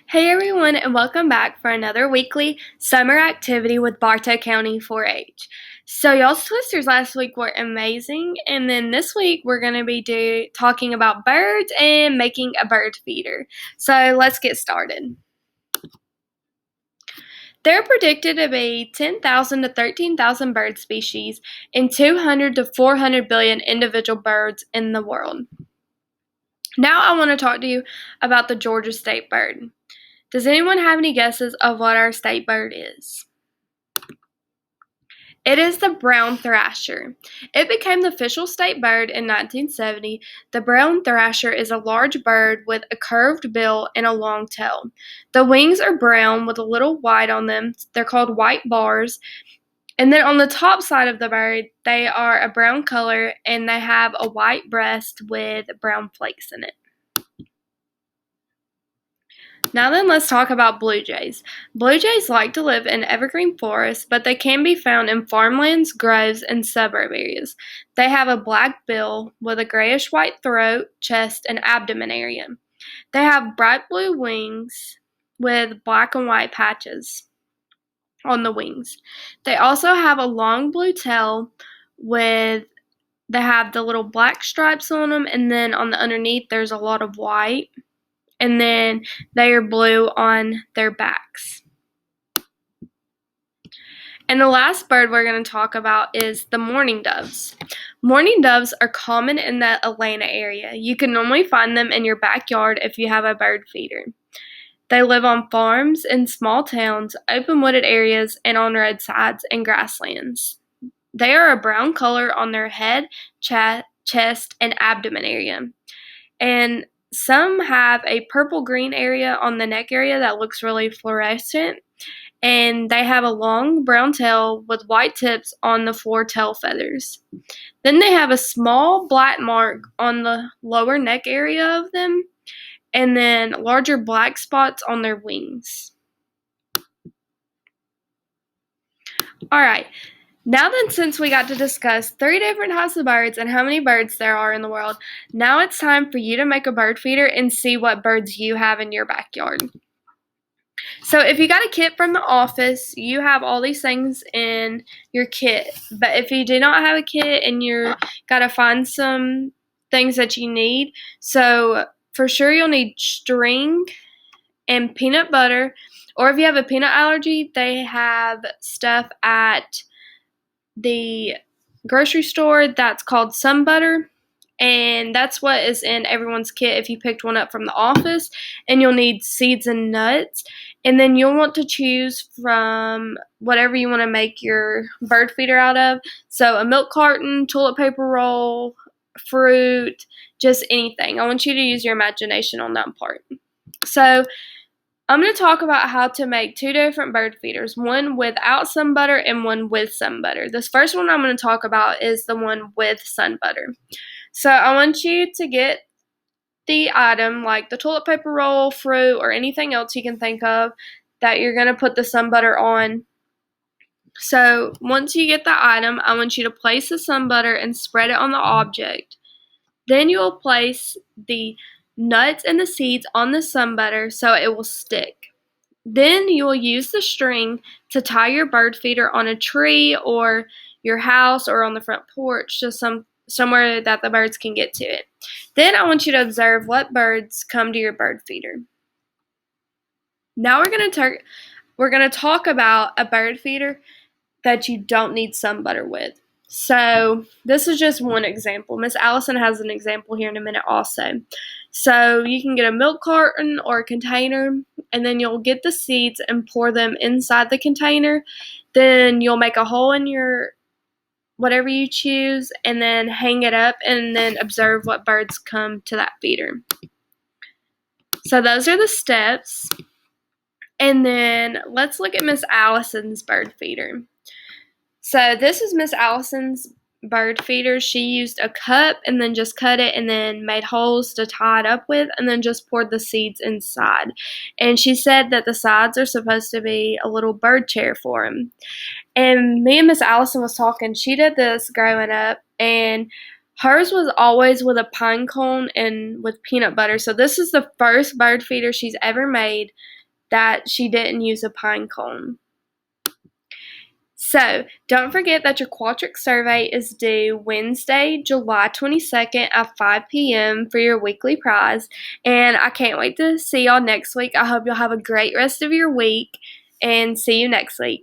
Hey everyone, and welcome back for another weekly summer activity with Bartow County 4-H. So y'all's twisters last week were amazing, and then this week we're going to be talking about birds and making a bird feeder. So let's get started. There are predicted to be 10,000 to 13,000 bird species and 200 to 400 billion individual birds in the world. Now I want to talk to you about the Georgia state bird. Does anyone have any guesses of what our state bird is? It is the brown thrasher. It became the official state bird in 1970. The brown thrasher is a large bird with a curved bill and a long tail. The wings are brown with a little white on them. They're called white bars. And then on the top side of the bird, they are a brown color and they have a white breast with brown flakes in it. Now then, let's talk about blue jays. Blue jays like to live in evergreen forests, but they can be found in farmlands, groves, and suburb areas. They have a black bill with a grayish-white throat, chest, and abdomen area. They have bright blue wings with black and white patches on the wings. They also have a long blue tail they have the little black stripes on them, and then on the underneath there's a lot of white. And then they are blue on their backs. And the last bird we're going to talk about is the mourning doves. Mourning doves are common in the Atlanta area. You can normally find them in your backyard if you have a bird feeder. They live on farms in small towns, open wooded areas, and on roadsides and grasslands. They are a brown color on their head, chest, and abdomen area. And some have a purple-green area on the neck area that looks really fluorescent, and they have a long brown tail with white tips on the 4 tail feathers. Then they have a small black mark on the lower neck area of them, and then larger black spots on their wings. Alright, now then, since we got to discuss 3 different types of birds and how many birds there are in the world, now it's time for you to make a bird feeder and see what birds you have in your backyard. So if you got a kit from the office, you have all these things in your kit. But if you do not have a kit and you're got to find some things that you need, so for sure you'll need string and peanut butter. Or if you have a peanut allergy, they have stuff at the grocery store that's called sun butter, and that's what is in everyone's kit if you picked one up from the office. And you'll need seeds and nuts, and then you'll want to choose from whatever you want to make your bird feeder out of. So a milk carton, toilet paper roll, fruit, just anything. I want you to use your imagination on that part. So I'm going to talk about how to make 2 different bird feeders, one without sun butter and one with sun butter. This first one I'm going to talk about is the one with sun butter. So I want you to get the item like the toilet paper roll, fruit, or anything else you can think of that you're going to put the sun butter on. So once you get the item, I want you to place the sun butter and spread it on the object. Then you will place the nuts and the seeds on the sun butter so it will stick. Then you will use the string to tie your bird feeder on a tree or your house or on the front porch, just somewhere that the birds can get to it. Then I want you to observe what birds come to your bird feeder. Now we're going to talk about a bird feeder that you don't need sun butter with. So this is just one example. Miss Allison has an example here in a minute also. So you can get a milk carton or a container, and then you'll get the seeds and pour them inside the container. Then you'll make a hole in your whatever you choose and then hang it up, and then observe what birds come to that feeder. So those are the steps. And then let's look at Miss Allison's bird feeder. So this is Miss Allison's bird feeder. She used a cup and then just cut it and then made holes to tie it up with, and then just poured the seeds inside. And she said that the sides are supposed to be a little bird chair for them. And me and Miss Allison was talking. She did this growing up, and Hers was always with a pine cone and with peanut butter. So this is the first bird feeder she's ever made that she didn't use a pine cone. So don't forget that your qualtrics survey is due Wednesday, July 22nd at 5 p.m. for your weekly prize. And I can't wait to see y'all next week. I hope you'll have a great rest of your week and see you next week.